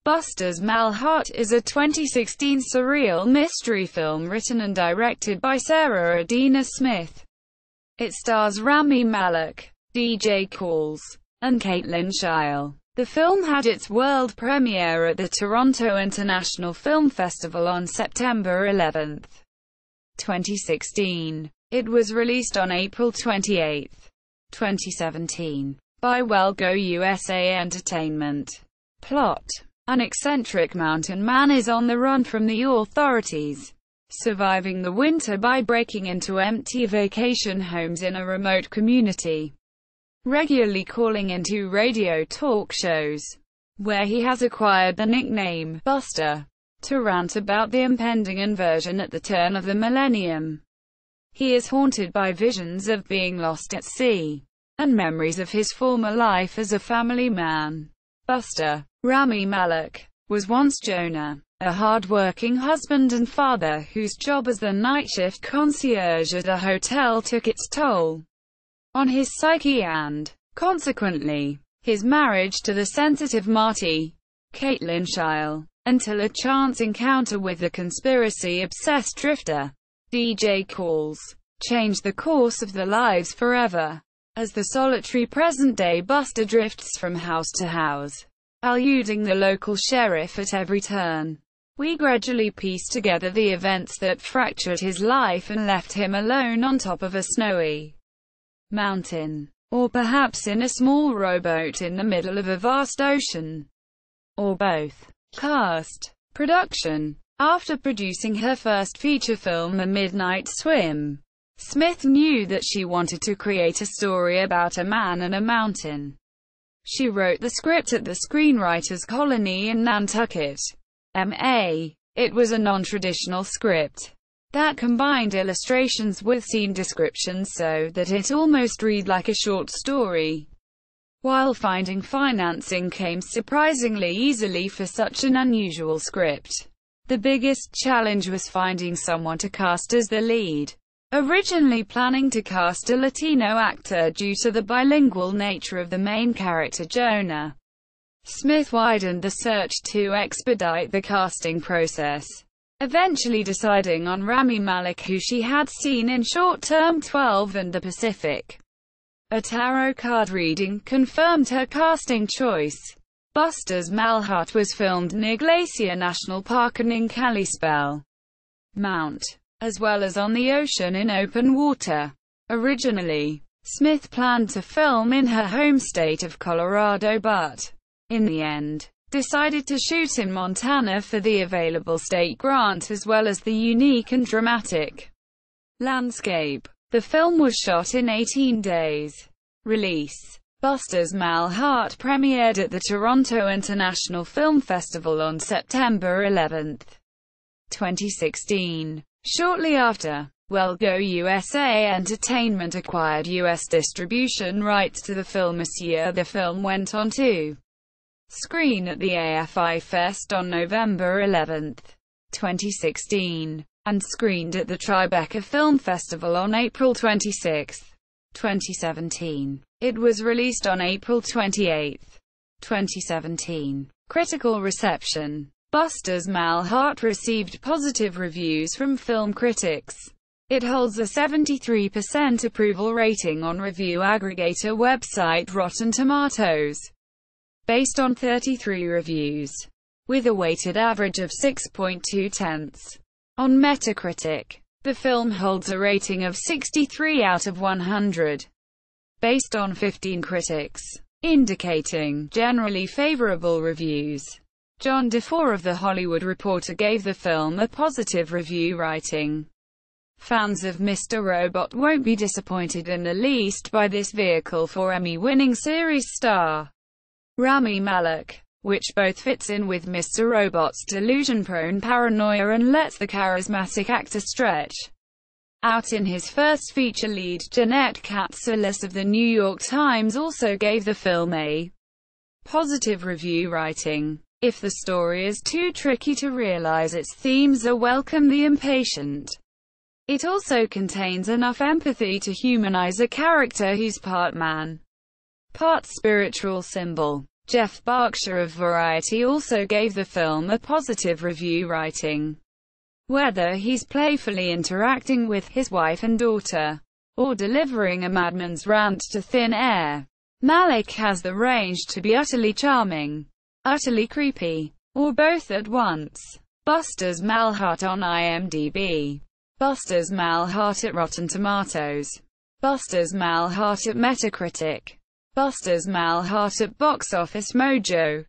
Buster's Malhart is a 2016 surreal mystery film written and directed by Sarah Adina Smith. It stars Rami Malek, DJ Qualls, and Kate Lyn Sheil. The film had its world premiere at the Toronto International Film Festival on September 11, 2016. It was released on April 28, 2017, by Well Go USA Entertainment. Plot: an eccentric mountain man is on the run from the authorities, surviving the winter by breaking into empty vacation homes in a remote community, regularly calling into radio talk shows, where he has acquired the nickname Buster, to rant about the impending invasion at the turn of the millennium. He is haunted by visions of being lost at sea, and memories of his former life as a family man. Buster, Rami Malek, was once Jonah, a hard-working husband and father whose job as the night shift concierge at a hotel took its toll on his psyche and, consequently, his marriage to the sensitive Marty, Kate Lyn Sheil, until a chance encounter with the conspiracy-obsessed drifter, DJ Qualls, changed the course of their lives forever. As the solitary present-day Buster drifts from house to house, eluding the local sheriff at every turn, we gradually piece together the events that fractured his life and left him alone on top of a snowy mountain, or perhaps in a small rowboat in the middle of a vast ocean, or both. Cast. Production. After producing her first feature film, A Midnight Swim, Smith knew that she wanted to create a story about a man and a mountain. She wrote the script at the Screenwriters Colony in Nantucket, MA. It was a non-traditional script that combined illustrations with scene descriptions so that it almost read like a short story. While finding financing came surprisingly easily for such an unusual script, the biggest challenge was finding someone to cast as the lead. Originally planning to cast a Latino actor due to the bilingual nature of the main character Jonah, Smith widened the search to expedite the casting process, eventually deciding on Rami Malek, who she had seen in Short-Term 12 and The Pacific. A tarot card reading confirmed her casting choice. Buster's Malhart was filmed near Glacier National Park and in Kalispell, Mt., as well as on the ocean in open water. Originally, Smith planned to film in her home state of Colorado but, in the end, decided to shoot in Montana for the available state grant as well as the unique and dramatic landscape. The film was shot in 18 days. Release. Buster's Malhart premiered at the Toronto International Film Festival on September 11, 2016. Shortly after, Well Go USA Entertainment acquired U.S. distribution rights to the film. This year the film went on to screen at the AFI Fest on November 11, 2016, and screened at the Tribeca Film Festival on April 26, 2017. It was released on April 28, 2017. Critical reception. Buster's Malhart received positive reviews from film critics. It holds a 73% approval rating on review aggregator website Rotten Tomatoes, based on 33 reviews, with a weighted average of 6.2. On Metacritic, the film holds a rating of 63 out of 100, based on 15 critics, indicating generally favorable reviews. John DeFore of The Hollywood Reporter gave the film a positive review, writing, "Fans of Mr. Robot won't be disappointed in the least by this vehicle for Emmy-winning series star Rami Malek, which both fits in with Mr. Robot's delusion-prone paranoia and lets the charismatic actor stretch out in his first feature lead." Jeanette Katsulas of The New York Times also gave the film a positive review, writing, "If the story is too tricky to realize its themes or welcome the impatient, it also contains enough empathy to humanize a character who's part man, part spiritual symbol." Jeff Berkshire of Variety also gave the film a positive review, writing, "Whether he's playfully interacting with his wife and daughter, or delivering a madman's rant to thin air, Malek has the range to be utterly charming, utterly creepy, or both at once." Buster's Malhart on IMDb. Buster's Malhart at Rotten Tomatoes. Buster's Malhart at Metacritic. Buster's Malhart at Box Office Mojo.